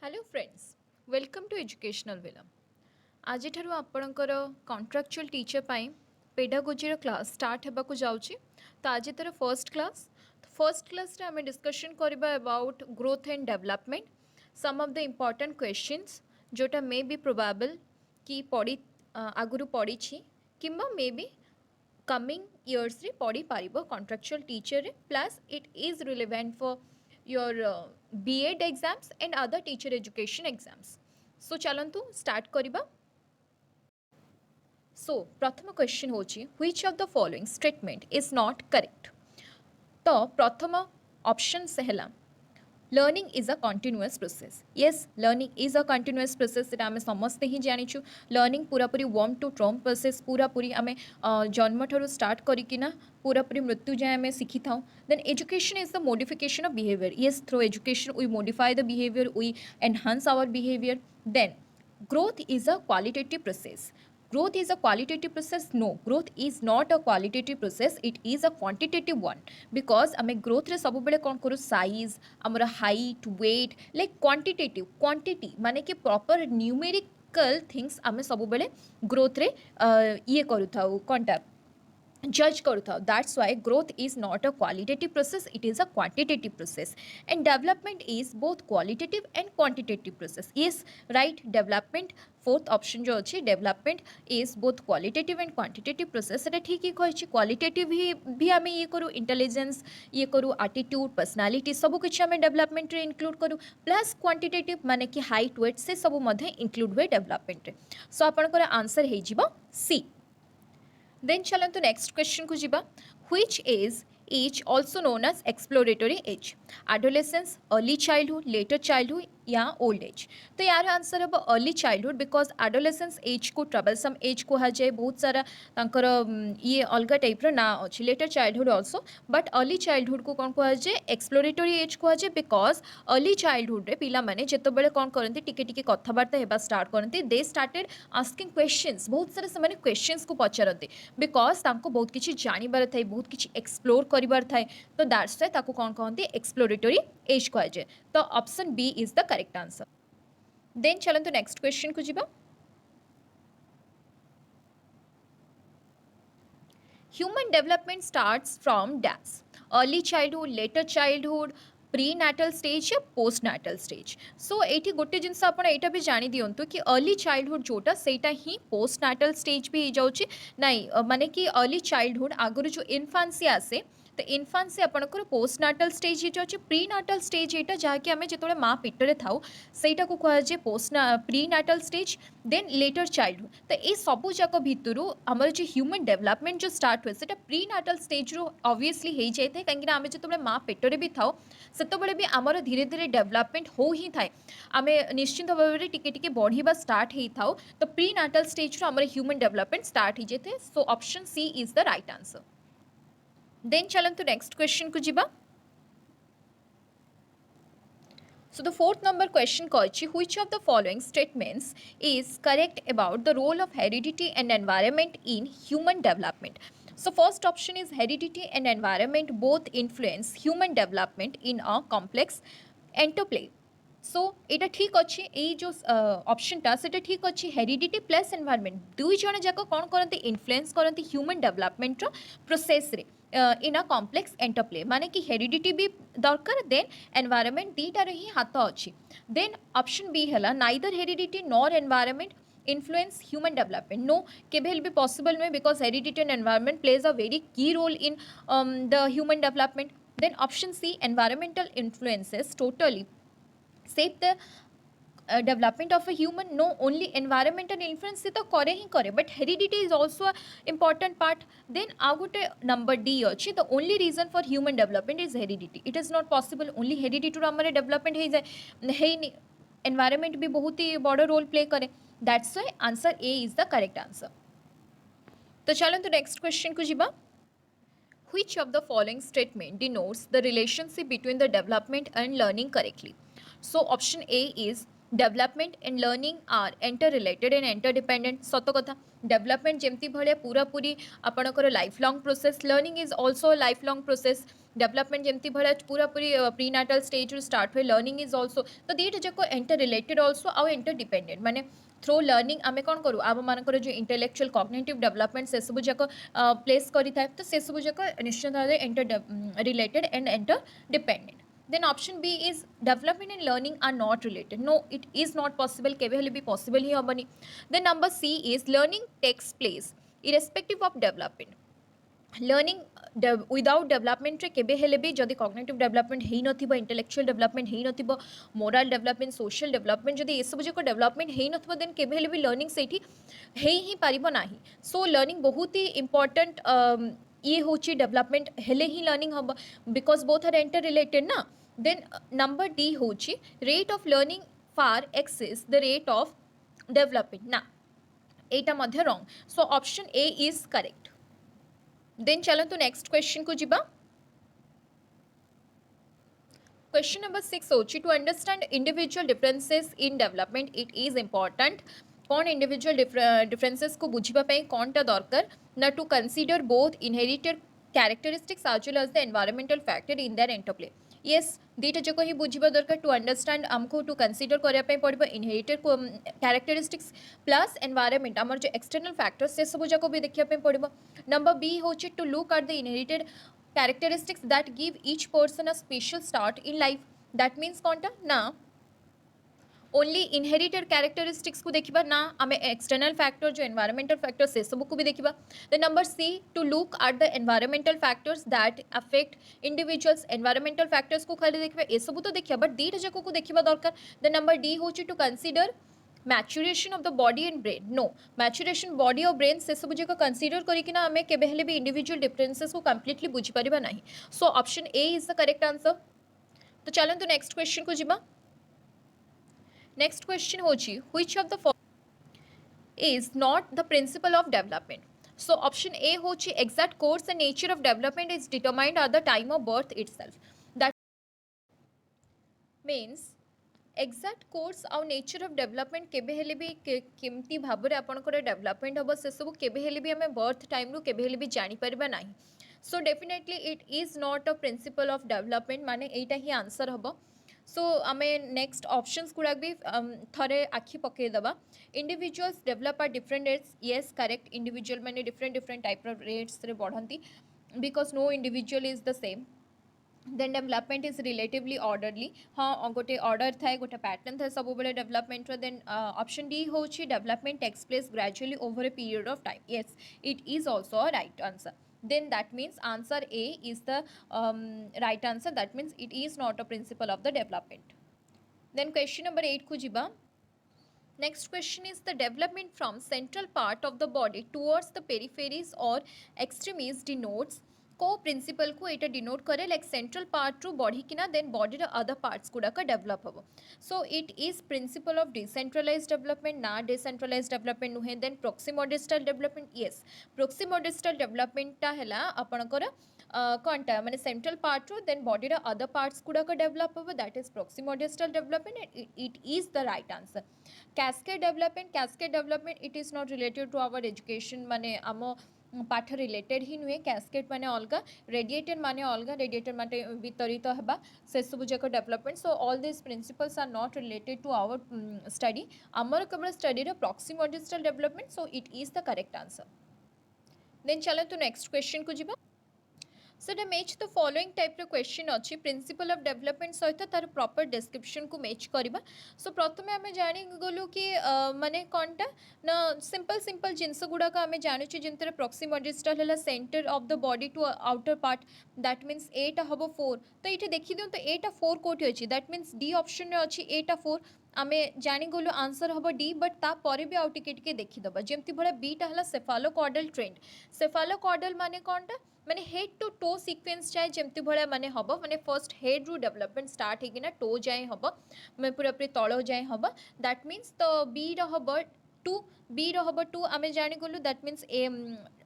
Hello friends welcome to educational वेलम आज आपणकर कॉन्ट्रैक्चुअल टीचर पाई पेडागोजी क्लास स्टार्ट होगा जाऊँगी तो आज तार फर्स्ट क्लास रे आम डिस्कशन करबा about growth and development some of the important questions जोटा मे बी प्रोबेबल कि पढ़ी आगुरी पढ़ी किंबा मे बी कमिंग इयर्स रे पढ़ी पारिबो कॉन्ट्रैक्चुअल टीचर रे plus it is relevant for your B.Ed exams and other teacher education exams so चलतु start करबा सो प्रथम क्वेश्चन होची which of the following statement is not correct तो प्रथम ऑप्शन से हला learning is a continuous process yes learning is a continuous process से आम समस्ते ही जाचु लर्निंग पूरापूरी वर्म टू ट्रम प्रोसेस पूरापूरी आम जन्म ठार स्टार्ट करना पूरापूरी मृत्यु जाए आम शिखी था then education is the modification of behaviour yes through education we modify the behaviour we enhance our behaviour then growth is a qualitative process. Growth is a qualitative process? No, growth is not a qualitative process, it is a quantitative one. Because आम growth रे सब बेले कौन करूँ size आमर height weight like quantitative quantity माने कि proper numerical things आम सब बेले growth रे ये करू था कौनटा judge करता that's why growth is not a qualitative process, it is a quantitative process. And development is both qualitative and quantitative process. Yes, right, development fourth option जो अच्छी development is both qualitative and quantitative process एटा ठीक ही कही qualitative भी आम ये करूँ intelligence ये करूँ attitude personality सब कुछ आम development रे include करूँ plus quantitative माने कि height weight से सब मध्य include हुए development रे so आपनकर आंसर है जीवा C. Then चलन्तु next question को जिबा which age also known as exploratory age adolescence early childhood later childhood या ओल्ड एज तो यार आंसर हम early childhood because adolescence age को ट्रबलसम एज कहुए बहुत सारा तांकर ये अलग टाइप्र ना अच्छी later childhood also but early childhood को कौन कहुए एक्सप्लोरेटरी एज कहुए बिकज अर्ली चाइल्डहुड रे पिला माने जेतेबेले कौन करती टिके टिके कथबार्ता हेबा स्टार्ट करती दे स्टार्टेड आस्किंग क्वेश्चंस बहुत सारा से क्वेश्चंस को पचारती बिकज तांको बहुत किसी जानिबार थाए बहुत किसी एक्सप्लोर करिबार थाए तो दैट्स व्हाई ताको कौन कहते एक्सप्लोरेटरी एज कहुए तो option B is the correct answer. Then चलन्तु नेक्स्ट क्वेश्चन को जिबा human development starts from dash early childhood later childhood prenatal stage या पोस्ट नाटल स्टेज सो ये गोटे जिनस आप भी जानी दिंतु कि अर्ली चाइल्डहुड जोटा सेटा ही पोस्ट नाटल स्टेज भी हो जाऊँगी नाई माने कि अर्ली चाइल्डहुड आगुरी जो इनफान्सी आसे तो इनफान्सी आपंकर पोस्ट नाटल स्टेज ये अच्छे प्री नाटल स्टेज यहाँ जहाँकि आम जो माँ पेटरे था सहीटा को कहुए post prenatal stage then later childhood तो ये सबू जाक भितर आमर जो ह्यूमन डेवलपमेंट जो स्टार्ट हुए से प्री नाटल स्टेज रू ऑब्वियसली हो जाए कहीं आम जो माँ पेटरे भी था से भी आमर धीरे धीरे डेवलपमेंट हो ही थाए आम निश्चिंत भाव में टिके टिके बढ़िया स्टार्ट हो था तो प्री नाटल स्टेज रू आमर ह्यूमन डेवलपमेंट स्टार्ट हो जाए so option C is the right answer. Then चलन्तु नेक्स्ट क्वेश्चन को जिबा So the fourth number question कही which of the following statements is correct about the role of heredity and environment in human development. So first option is heredity and environment both influence human development in a complex interplay. सो यहाँ ठीक अच्छे ये जो ऑप्शनटा से ठीक अच्छे heredity plus environment दुई जन जाक कौन करते इन्फ्लुएंस करते ह्यूमन डेवलपमेंट प्रोसेस रे इन अ कॉम्प्लेक्स एंटरप्ले माने कि हेरिडिटी भी दरकार देन एनवायरनमेंट दीटार ही हाथ अच्छी देन ऑप्शन बी है neither heredity nor environment influence human development no केवल भी पॉसिबल नुहे because heredity and environment plays a very key role in the human development then option C environmental influences totally shape the development of a human no only environmental influence से तो करे ही करे but heredity is also a important part then आगुटे number D अच्छी the only reason for human development is heredity it is not possible only heredity रू हमारे development है नहीं environment भी बहुत ही बड़ा role play करे that's why answer A is the correct answer. तो चलो तो next question को जिबा which of the following statement denotes the relationship between the development and learning correctly. So option A is development and learning are interrelated and interdependent सत कथा development जमती भाया पूरा पूरी आपणकर lifelong process learning is also lifelong process development जमती भाया पूरा पूरी प्रीनाटल स्टेज स्टार्ट हुए लर्निंग इज ऑल्सो तो दीटा जाक एंटर रिलेटेड ऑल्सो आउ एंटर डिपेंडेंट माने थ्रो लर्निंग आम कौन करूँ आम मानकर जो इंटेलेक्चुअल कॉग्निटिव डेवलपमेंट से सब जाक प्लेस करें तो से सब जाक निश्चित भाव enter related and enter dependent then option B is development and learning are not related no it is not possible केबे हेले भी possible he हबनी then number C is learning takes place irrespective of development learning without development रे केबे हेले भी जदि cognitive development हेई नथिबो intellectual development हेई नथिबो moral development social development जदि ए सब जक डेवलपमेंट हेई नथिबो देन केबे हेले भी लर्निंग सेठी हेई ही पारिबो नाही सो लर्निंग बहुत ही इंपॉर्टेंट ये होची डेवलपमेंट हेले ही लर्निंग हम because both are interrelated ना देन नंबर डी होची rate of learning far exceeds the rate of development ना एटा मध्य wrong so option A is correct then चलतु नेक्स्ट क्वेश्चन को जिबा क्वेश्चन नंबर 6 होची to understand individual differences in development it is important कौन individual differences को बुझिबा पई कोनटा दरकार ना to consider both inherited characteristics as well as the environmental factor in their interplay yes दीटा जक ही बुझिबा दरकार टू अंडरस्टैंड आमको टू कंसीडर करिया पई पड़िबो इनहेरिटेड कैरेक्टरिस्टिक्स प्लस एनवायरमेंट आमर जो एक्सटर्नल फैक्टर्स से सब जक भी देखिया पई पड़िबो नंबर बी होची to look at the inherited characteristics that give each person a special start in life that means कोनटा ना ओनली इनहेरिटेड कैरेक्टरिस्टिक्स को देखिबा ना आमे एक्सटर्नल फैक्टर जो एनवायरमेंटल फैक्टर से सब को भी देखिबा the number C to look at the environmental factors that affect individuals environmental factors को खाली देखिबा ए सब तो देखिबा बट दीटा जको को देखिबा दरकार द नंबर डी होची to consider maturation of the body and brain no maturation body और ब्रेन से सब जगह कंसीडर करिकिना आमे केबे हेले भी इंडिविजुअल डिफरेंसेस को कंप्लीटली बुझी परिबा नाही सो option A is the correct answer तो चलन तो नेक्स्ट क्वेश्चन को जिबा नेक्स्ट क्वेश्चन होची which of the is not the principle of development so option A होची exact course and nature of development is determined at the time of birth itself that means exact course आउ nature of development केबे हेले भी केमती भाव में आपनकर development हम से सब केबे हेले भी हमें बर्थ टाइम रु केबे हेले भी जानी परिबा नाही so definitely it is not a principle of development माने एटा ही आंसर हबो सो आमे नेक्स्ट ऑप्शंस गुड़ा भी थरे आखि पके दबा individuals develop are different rates yes correct individual माने different different type of rates रे बढ़ंती because no individual is the same then development is relatively orderly हाँ गोटे ऑर्डर थाए गोटे पैटर्न थाए सब बेले डेवलपमेंट देन ऑप्शन डी होची development takes place gradually over a period of time yes it is also a right answer then that means answer A is the right answer that means it is not a principle of the development then question number 8 को जिबा next question is the development from central part of the body towards the peripheries or extremes denotes को principal को एटा denote करे like central part रु बढ़ी किना then body रो other parts गुडाक डेवलप हबो so it is principle of decentralized development ना डिसेंट्रलाइज्ड डेवलपमेंट नुहे then proximodistal development yes proximodistal development टा हैला आपनकर कोनटा माने सेंट्रल पार्ट रु देन बॉडी रो अदर पार्ट्स गुडाक डेवलप हबो that is proximodistal development it is the right answer cascade development it is not related to our education माने आम पाठ रिलेटेड ही नुहे कैस्केड माने अलगा रेडिएटर माने वितरित हेबा से सब जक development so all this principles are not related to our study आमर केवल स्टडी रो proximodistal development so it is the correct answer then चलो तो नेक्स्ट क्वेश्चन को जिबा so the match the following type रो क्वेश्चन अछि प्रिंसिपल ऑफ डेवलपमेंट सहित तार प्रॉपर डिस्क्रिप्शन को मैच करबा सो प्रथमे आमे जानि गलु कि माने कोनटा ना सिंपल जिंस गुडा का आमे जानि छि जिंतरे प्रॉक्सिमोडिस्टल हला centre of the body to outer part that means एटा हबो 4 तो इठी देखि दियौ तो एटा 4 कोठी अछि दैट मींस डी ऑप्शन रे अछि एटा 4 आमे जानि गलु आंसर हबो डी बट ता परे भी आउ टिके देखि दबा जेमति भला बी टा हला सेफालोकॉर्डल ट्रेंड सेफालोकॉर्डल माने कोनटा माने हेड टू टो सीक्वेंस जाए जमती भाया माने हम माने फर्स्ट हेड रु डेवलपमेंट स्टार्ट होगी टो जाए हम मैं पूरा पूरी तल जाए हम दैट मीन्स तो बी रब टू बी रब टू आम जागलु that means A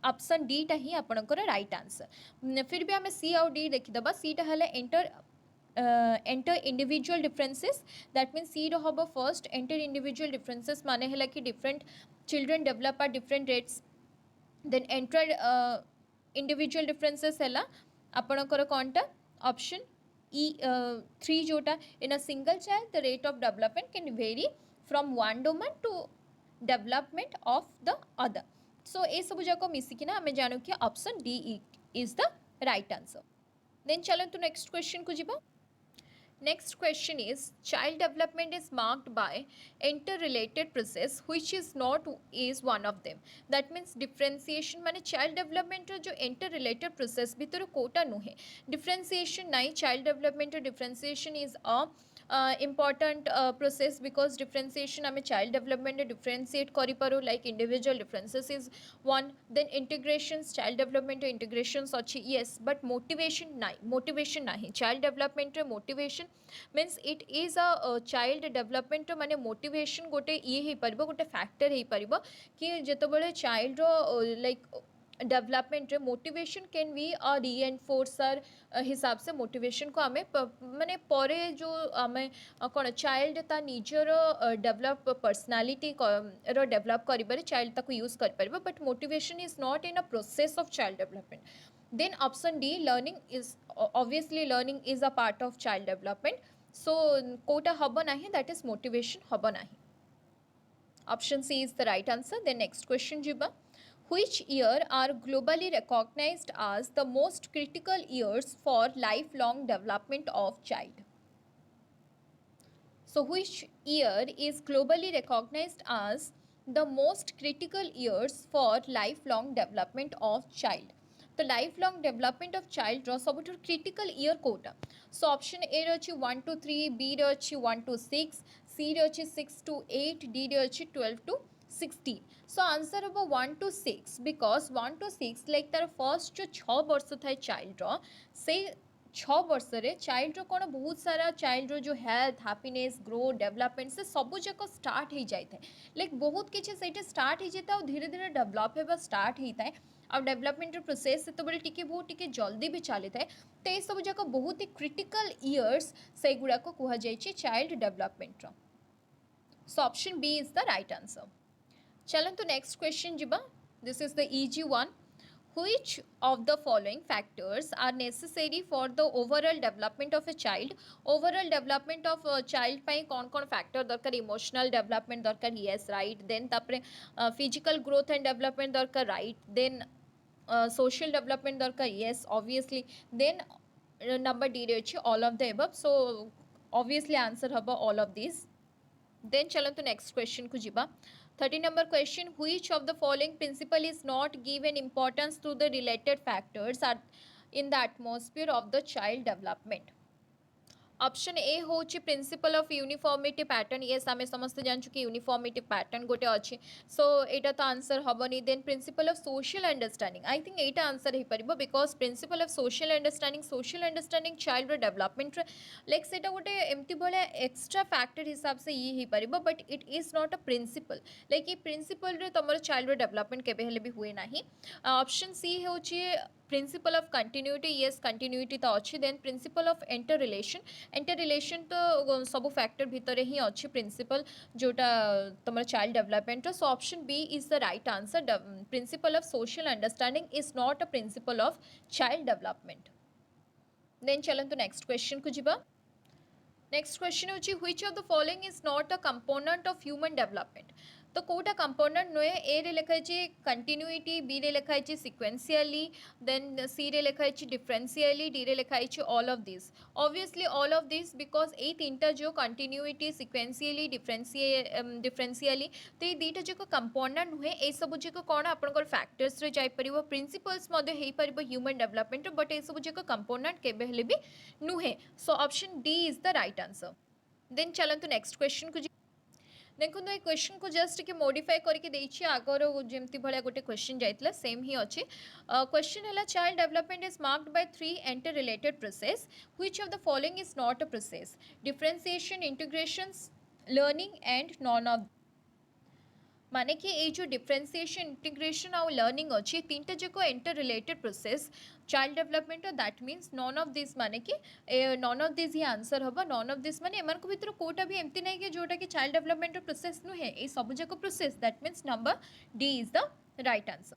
option D टा ही आपणकर राइट आंसर फिर भी आम सी आउ डी देखीदबा सी टा enter enter individual differences, that means C रो हबो first enter individual differences माने हैला कि different children develop at different rates, then enter individual differences हैला आपणकर कोनटा option E 3 जोटा in a single child the rate of development can vary from one domain to development of the other. So ए सब जाक मिसिकिना आमे जानू कि option D is the right answer. Then चलन्तु next question को जिबा. Next question is child development is marked by interrelated process which is one of them. That means differentiation माने child development जो interrelated process भितर कोटा नुहे differentiation नहीं. child development differentiation is a important process because differentiation आमे child development differentiate करि पारो like individual differences is one, then integrations child development integrations अच्छी yes, but motivation नहीं child development motivation means it is a child development माने motivation गोटे ये ही परिबो गोटे factor ही परिबो कि जेतबेले child रो like development रे मोटिवेशन कैन बी अ रीएनफोर्सर हिसाब से मोटिवेशन को आमे माने परे जो आमे कौन चाइल्ड ता निजर डेवलप पर्सनालीटी रो डेवलप करिबारे चाइल्ड ताको यूज कर परिबो, but motivation is not in a process of child development. Then option D, learning is obviously learning is a part of child development. So कोटा हब नहीं, that is motivation हब नहीं. Option C is the right answer. Then next question जिबा. Which year are globally recognized as the most critical years for lifelong development of child? So which year is globally recognized as the most critical years for lifelong development of child? तो life long development of child सबुठ critical year कोटा. So option A रही 1 to 3, B रही 1 to 6, सी रही 6 to 8, D रही 12 to 16. So answer हम 1 to 6 because 1 to 6 like तार first जो 6 वर्ष थाए चाइल्ड से 6 वर्ष रे चाइल्ड कौन बहुत सारा चाइल्ड जो हेल्थ हैप्पीनेस ग्रो डेवलपमेंट से सबू जाक स्टार्ट हो जाए लाइक बहुत किसी से स्टार्ट हो जाए धीरे धीरे डेवलप होगा स्टार्ट होता है आ डेवलपमेंट प्रोसेस से टी बहुत टी जल्दी भी चली थाए. तो ये सब जाक बहुत ही क्रिटिकल इयर्स से गुड़ाक कहुई child development. So option B is the right answer. चलतु नेक्स्ट क्वेश्चन जिबा. This is the easy one. Which of the following factors are necessary for the overall development of a child? Overall development of a child पाई कौन कौन factor दरकार? emotional development दरकार, yes right. then तापरे physical growth and development दरकार, right. then social development दरकार, yes obviously. then number D रही all of the above. so obviously answer हबा all of these. then चलतु next question को जिबा. 30 number question. Which of the following principle is not given importance to the related factors are in the atmosphere of the child development? Option A हूँ principle of uniformity pattern. Yes आम समस्त जानचु कि uniformity pattern गोटे अच्छी. सो यहाँ तो answer हेनी. Then principle of social understanding. I think यहाँ आंसर हो पार because principle of social understanding child development like से गोटे एमती भाया एक्सट्रा फैक्टर हिसाब से ये हो पार, but it is not a principle. Like ये प्रिंसिपल तुम चाइल्ड डेवलपमेंट केबे भी हुए ना. ऑप्शन सी हूँ principle of continuity. Yes continuity तो अच्छी. Then principle of inter तो सब फैक्टर भितर ही अच्छी प्रिंसिपल जोटा तुम child development. So option B is the right answer. Principle of social understanding is not a principle of child development. Then चलतु नेक्स्ट क्वेश्चन को जिबा. नेक्स्ट क्वेश्चन होची which of the following is not a component of human development. तो Kota component नुहे. ए रे लिखाई continuity, B रे लिखाई सिक्वेंशियली, देन सी रे लिखाई डिफरेंशियली, डी रे लिखाई all of this. Obviously all of this because ये तीनटा जो कंटिन्यूटी सिक्वेंशियली डिफरेंशियली तो ये दुईटा जाक कंपोनेंट नुहे. ये सब जाक कौन आपंकर फैक्टर्स रे जाई परिबो, प्रिंसिपल्स हो पार ह्यूमन डेवलपमेंट, बट ये सब जाक कंपोनेंट केबे हेले भी नुहे. So option D is the right answer. Then चलतु नेक्स्ट क्वेश्चन को. देखो ये क्वेश्चन को जस्ट कि मॉडिफाई करके आगर जमती भाया गोटे क्वेश्चन जाइए सेम ही अच्छे. क्वेश्चन है child development is marked by 3 enter related process. Which of the following is not a process? Differentiation, integration, learning and none of. माने कि ये जो डिफरेंशिएशन, इंटीग्रेशन और लर्निंग अच्छी तीन टा जाक enter related process. Child development that means none of this माने कि none of this he answer हम नॉन ऑफ दिस माने एमान को भितर कोटा भी एमती नहीं कि जोटा कि चाइल्ड डेवलपमेंट प्रोसेस नुहे ये सब जाक process that means number D is the right answer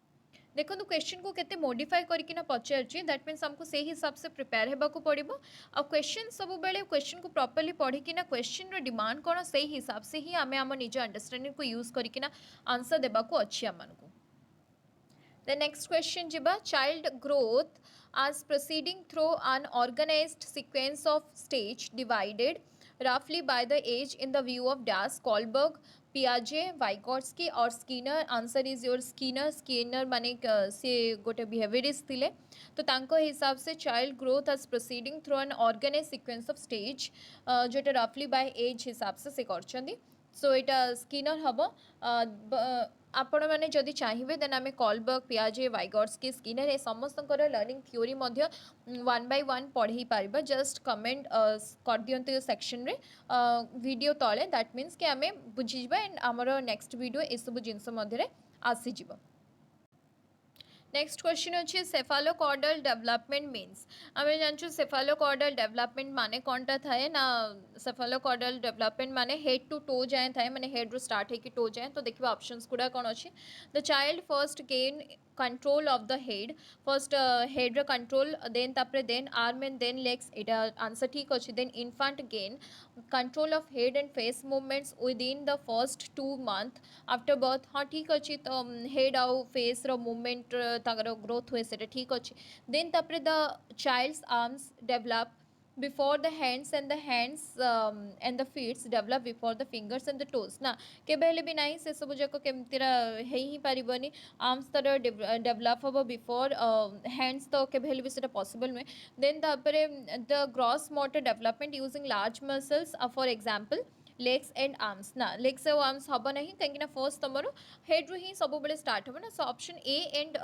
देखो क्वेश्चन को केते मॉडिफाई करके पचार दैट मीन्स हमको से हिसाब से प्रिपेयर होगा पड़ो आ क्वेश्चन सब बेले क्वेश्चन को प्रॉपर्ली पढ़ी क्वेश्चन डिमांड कौन से हिसाब से ही आम आम निज अंडरस्टैंडिंग को यूज करके आंसर देवा अच्छी आमको The next question jiba child growth as proceeding through an organized sequence of stage divided roughly by the age in the view of Das, Kohlberg, Piaget, Vygotsky or Skinner. Answer is your Skinner. Skinner माने से गोटे behaviorist थिले तो तांको हिसाब से child growth as proceeding through an organized sequence of stage Jote roughly by age हिसाब से करछंदी सो एटा स्किनर हम आपण मैंने जदि चाहिए देन आम कॉलबर्ग पियाजे वाइगॉट्स्की स्किनर ए समस्त learning theory one by one पढ़ी पार जस्ट कमेंट कर दियंतु सेक्शन रे वीडियो तले दैट मीन्स कि आम बुझीजा एंड आमर नेक्स्ट वीडियो ए सब जिनस आसीज नेक्स्ट क्वेश्चन अच्छे सेफालोकॉर्डल डेवलपमेंट मीन्स आम जानूँ सेफालोकॉर्डल डेवलपमेंट माने कौनटा थाए ना सेफालोकॉर्डल डेवलपमेंट माने हेड टू टो जाए थाए माने हेड रू स्टार्ट है टो जाए तो देखिए ऑप्शंस गुड़ा कौन अच्छे the child first gain control of the head first head रो कंट्रोल देन तापरे then arm and then legs एटा आंसर ठीक अच्छे then infant gain control of head and face movements within the first 2 month after birth हाँ ठीक अच्छे तो head आउ फेस रो मूवमेंट ताकर ग्रोथ हुए से ठीक अच्छे देन तापरे the child's arms develop before the hands and the feet develop before the fingers and the toes ना केबे हेले भी नहीं से सब जाक केमतीरा है ही पारिबनी आर्म्स तर डेवलप हम बिफोर हैंड्स तो केबे हेले भी सेटा पॉसिबल नुहे देन तापरे the gross motor development using large muscles for example legs and arms ना लेग्स और आर्म्स हम ना कहीं फर्स्ट तुम हेड रू ही सब बेले स्टार्ट हो ना सो ऑप्शन ए एंड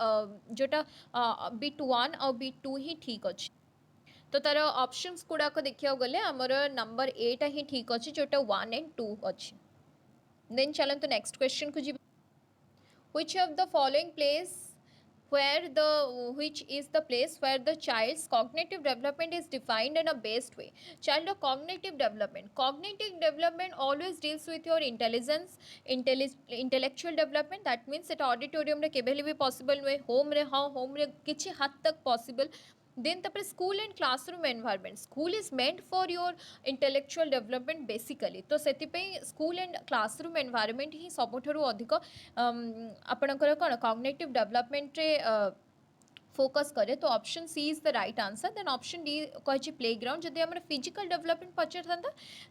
जोटा बिट 1 और बिट 2 ही ठीक अच्छे तो तार ऑप्शंस गुड़ाक देखा गले आमर नंबर एटा ही ठीक अच्छे जोटा 1 and 2 अच्छे देन चलते नेक्स्ट क्वेश्चन को जी which of the following place which is the place where the child's cognitive development is defined in a best way child cognitive development always deals with your intellectual development that means it auditorium रे केबे भी possible नुहे home रे किछि हद तक possible then the school and classroom environment school is meant for your intellectual development basically तो सेति पे school and classroom environment ही सबुठारु अधिक आपणकर कोन cognitive development रे फोकस करे तो option C is the right answer then option D कही प्ले ग्राउंड जदि आम फिजिकल डेवलपमेंट पचार था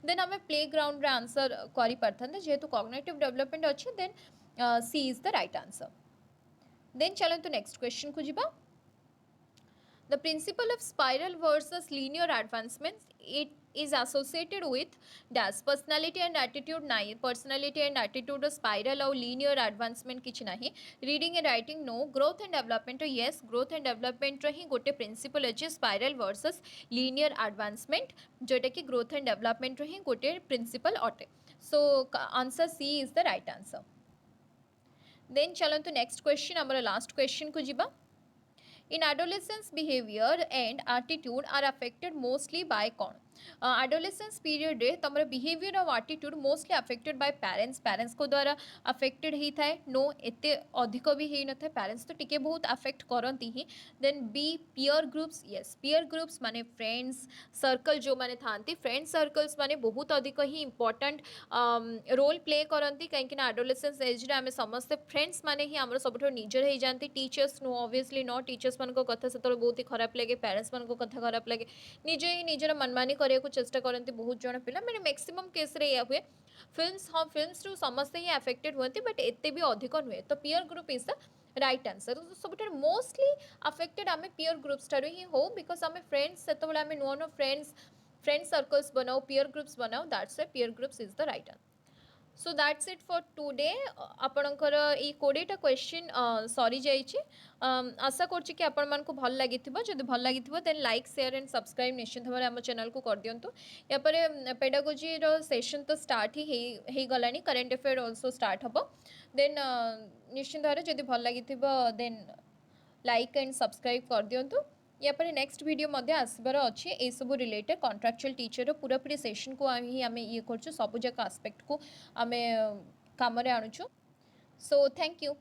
देन आम प्ले ग्राउंड रे आंसर करि पारथा जेहेतु कॉग्निटिव डेवलपमेंट अच्छे then C is the right answer then चलते नेक्स्ट क्वेश्चन को जीवा The principle of spiral versus linear advancements it is associated with dash personality and attitude nahi personality and attitude spiral और linear advancement किछ नहीं reading and writing no growth and development yes growth and development रो ही गोटे principle अच्छे spiral versus linear advancement जोटा कि growth and development रो ही गोटे principle अटे so answer C is the right answer then चलते next question हमारा last question को जीवा in adolescence behavior and attitude are affected mostly by कौन adolescence period रे तमर behavior और attitude mostly affected by parents को द्वारा affected ही थाए no एते अधिक भी ही न थाए parents तो टिके बहुत affect करती ही then B peer groups yes peer groups माने friends circle जो माने थांती friend circles माने बहुत अधिक ही important role play करती कहीं ना adolescence age रे आमे समस्त friends माने ही हमर सबठो निजर ही जानती teachers no obviously no teachers मान को कथा से बहुत ही खराब लगे parents मान को कथा खराब लगे निजे ही निजर मनमानी को चेष्टा करती बहुत जन पिला मैंने मैक्सिमम केस रे या हुए फिल्म्स हाँ फिल्म्स रु समस्ते ही अफेक्टेड होती बट एते भी अधिक नुहे तो peer group is the right answer सब मोस्टली अफेक्टेड आम पीयर ग्रुप्स ठार ही हो बिकज आम फ्रेंड्स से आम नुआ नुआ फ्रेंड सर्कल्स बनाओ पीयर ग्रुप्स बनाओ that's why peer groups is the right answer so that's it for today आपणकर ये 20टा क्वेश्चन सरी जाइए आशा करछि कि आपण मानक भल लगी जदि भल लगी then like share and subscribe निश्चित भाव आम चैनल को कर दिंतु या पेडागोजी सेशन तो स्टार्ट ही गलानी करेंट अफेयर ऑल्सो स्टार्ट हम देन निश्चित भाव जदि भल लगी देन लाइक एंड सब्सक्राइब कर दिंतु या पर नेक्स्ट वीडियो मध्य आसबार अच्छे ये सब रिलेटेड कॉन्ट्रैक्चुअल टीचर पूरापूरी सेशन को ही आम ये कर सब जाक आस्पेक्ट को आम कम आणुचु सो थैंक यू।